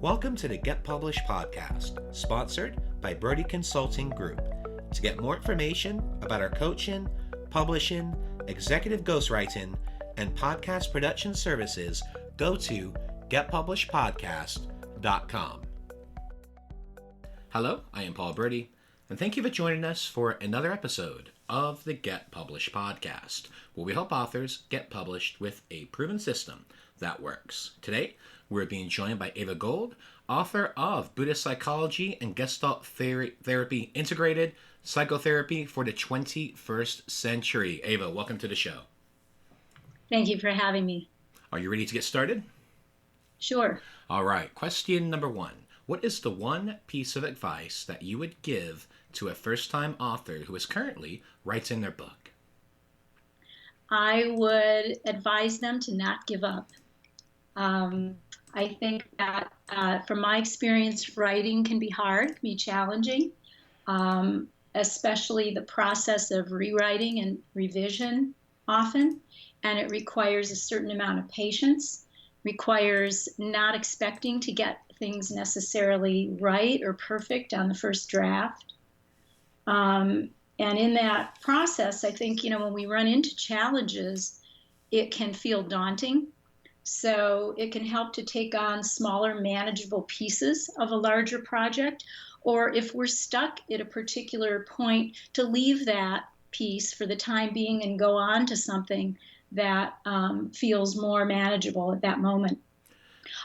Welcome to the Get Published podcast, sponsored by Brodie Consulting Group. To get more information about our coaching, publishing, executive ghostwriting, and podcast production services, go to getpublishedpodcast.com. Hello, I am Paul Brodie, and thank you for joining us for another episode of the Get Published podcast, where we help authors get published with a proven system that works. Today, we're being joined by Eva Gold, author of Buddhist Psychology and Gestalt Therapy Integrated Psychotherapy for the 21st Century. Eva, welcome to the show. Thank you for having me. Are you ready to get started? Sure. All right. Question number one. What is the one piece of advice that you would give to a first-time author who is currently writing their book? I would advise them to not give up. I think that from my experience, writing can be hard, can be challenging, especially the process of rewriting and revision often, and it requires a certain amount of patience, requires not expecting to get things necessarily right or perfect on the first draft. And in that process, I think, when we run into challenges, it can feel daunting. So it can help to take on smaller, manageable pieces of a larger project, or if we're stuck at a particular point, to leave that piece for the time being and go on to something that feels more manageable at that moment.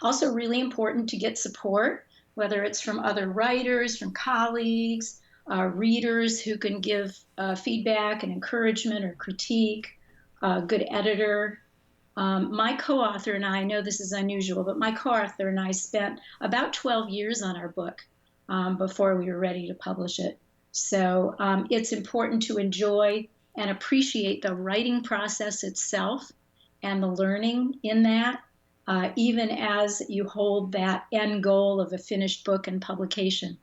Also really important to get support, whether it's from other writers, from colleagues, readers who can give feedback and encouragement or critique, a good editor. My co-author and I know this is unusual, but my co-author and I spent about 12 years on our book before we were ready to publish it. So it's important to enjoy and appreciate the writing process itself and the learning in that, even as you hold that end goal of a finished book and publication.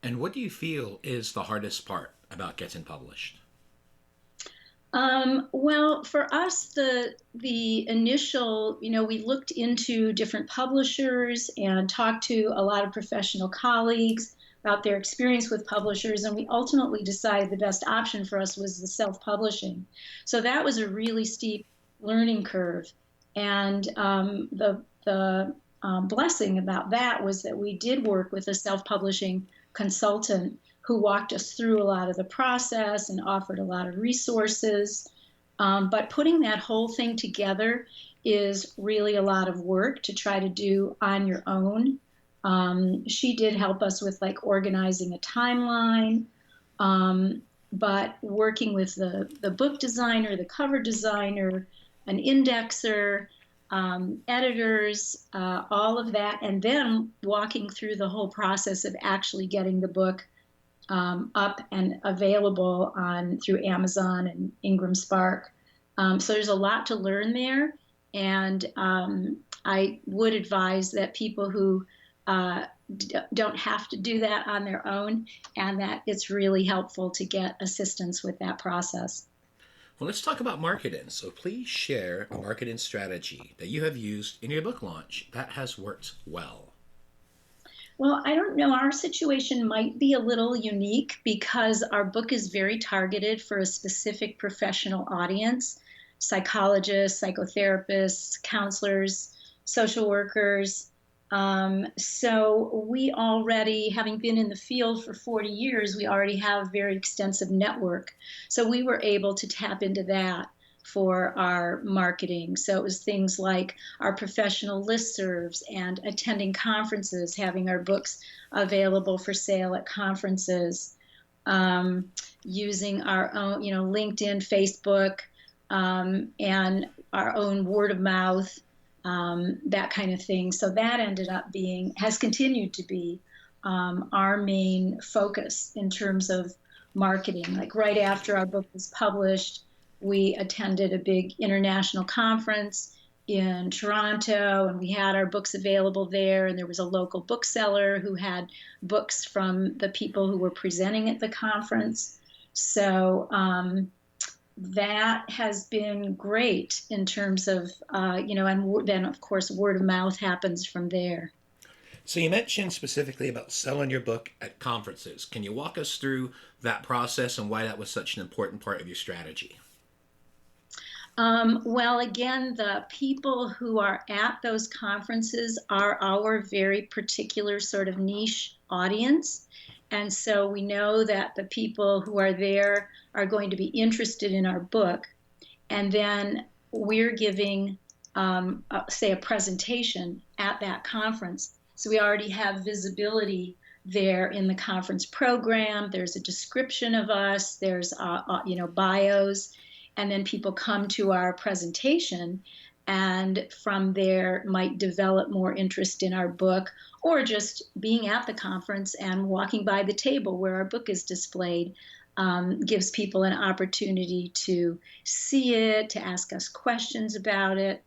And what do you feel is the hardest part about getting published? Well, for us, the initial, we looked into different publishers and talked to a lot of professional colleagues about their experience with publishers, and we ultimately decided the best option for us was the self-publishing. So that was a really steep learning curve, and the blessing about that was that we did work with a self-publishing consultant who walked us through a lot of the process and offered a lot of resources. But putting that whole thing together is really a lot of work to try to do on your own. She did help us with organizing a timeline, but working with the book designer, the cover designer, an indexer, editors, all of that, and then walking through the whole process of actually getting the book up and available through Amazon and Ingram Spark. So there's a lot to learn there, and I would advise that people who don't have to do that on their own, and that it's really helpful to get assistance with that process. Well, let's talk about marketing. So please share a marketing strategy that you have used in your book launch that has worked well. Well, I don't know. Our situation might be a little unique because our book is very targeted for a specific professional audience: psychologists, psychotherapists, counselors, social workers. So we already, having been in the field for 40 years, we already have a very extensive network. So we were able to tap into that for our marketing. So it was things like our professional listservs and attending conferences, having our books available for sale at conferences, using our own, LinkedIn, Facebook, and our own word of mouth, that kind of thing. So that has continued to be our main focus in terms of marketing. Like right after our book was published, we attended a big international conference in Toronto, and we had our books available there, and there was a local bookseller who had books from the people who were presenting at the conference. So that has been great in terms of, and then, of course, word of mouth happens from there. So you mentioned specifically about selling your book at conferences. Can you walk us through that process and why that was such an important part of your strategy? Well, again, the people who are at those conferences are our very particular sort of niche audience. And so we know that the people who are there are going to be interested in our book. And then we're giving, say, a presentation at that conference. So we already have visibility there in the conference program. There's a description of us. There's, bios. And then people come to our presentation and from there might develop more interest in our book, or just being at the conference and walking by the table where our book is displayed gives people an opportunity to see it, to ask us questions about it.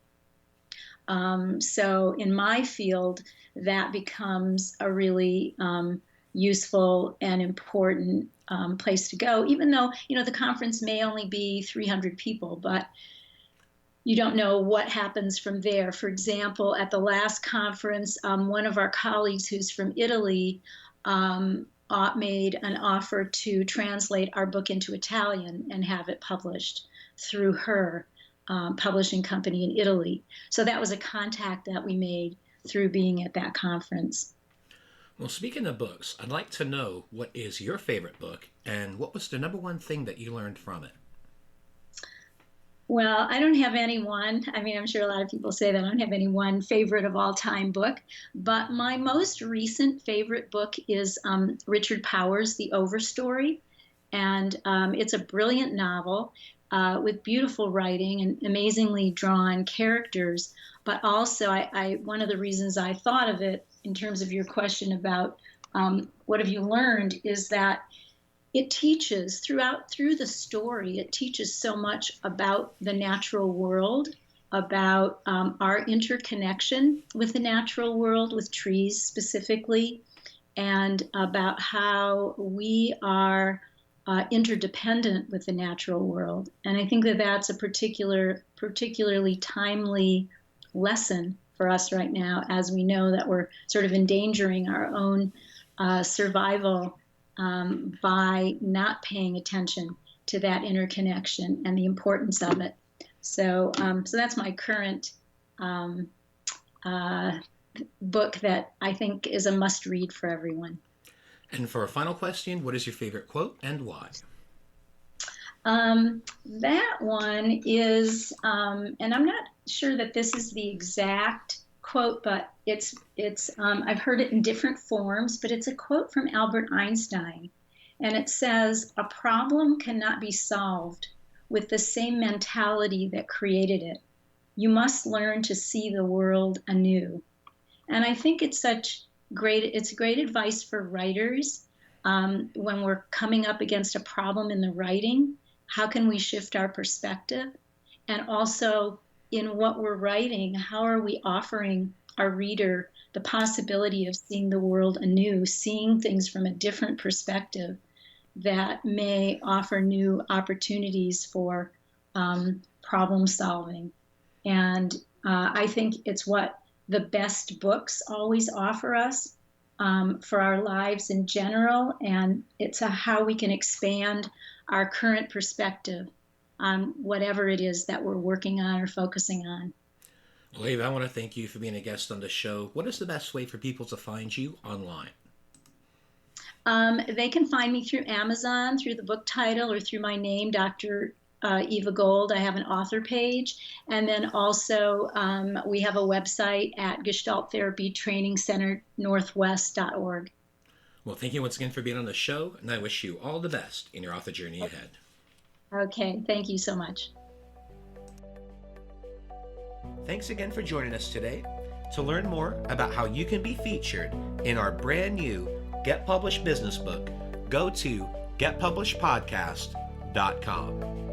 So in my field, that becomes a really useful and important place to go, even though, the conference may only be 300 people, but you don't know what happens from there. For example, at the last conference, one of our colleagues who's from Italy made an offer to translate our book into Italian and have it published through her publishing company in Italy. So that was a contact that we made through being at that conference. Well, speaking of books, I'd like to know what is your favorite book and what was the number one thing that you learned from it? Well, I don't have any one. I mean, I'm sure a lot of people say that I don't have any one favorite of all time book, but my most recent favorite book is Richard Powers' The Overstory. And it's a brilliant novel with beautiful writing and amazingly drawn characters. But also, one of the reasons I thought of it in terms of your question about what have you learned is that it teaches through the story, it teaches so much about the natural world, about our interconnection with the natural world, with trees specifically, and about how we are interdependent with the natural world. And I think that that's a particularly timely lesson for us right now, as we know that we're sort of endangering our own survival by not paying attention to that interconnection and the importance of it. So that's my current book that I think is a must-read for everyone. And for a final question, what is your favorite quote and why? That one is, and I'm not sure that this is the exact quote, but it's I've heard it in different forms, but it's a quote from Albert Einstein. And it says, "A problem cannot be solved with the same mentality that created it. You must learn to see the world anew." And I think it's great advice for writers when we're coming up against a problem in the writing. How can we shift our perspective? And also in what we're writing, how are we offering our reader the possibility of seeing the world anew, seeing things from a different perspective that may offer new opportunities for problem solving. And I think it's what the best books always offer us for our lives in general, and it's how we can expand our current perspective on whatever it is that we're working on or focusing on. Well, Eva, I want to thank you for being a guest on the show. What is the best way for people to find you online? They can find me through Amazon, through the book title, or through my name, Dr. Eva Gold. I have an author page. And then also we have a website at Gestalt Therapy Training Center Northwest.org. Well, thank you once again for being on the show, and I wish you all the best in your author journey ahead. Okay, thank you so much. Thanks again for joining us today. To learn more about how you can be featured in our brand new Get Published business book, go to getpublishedpodcast.com.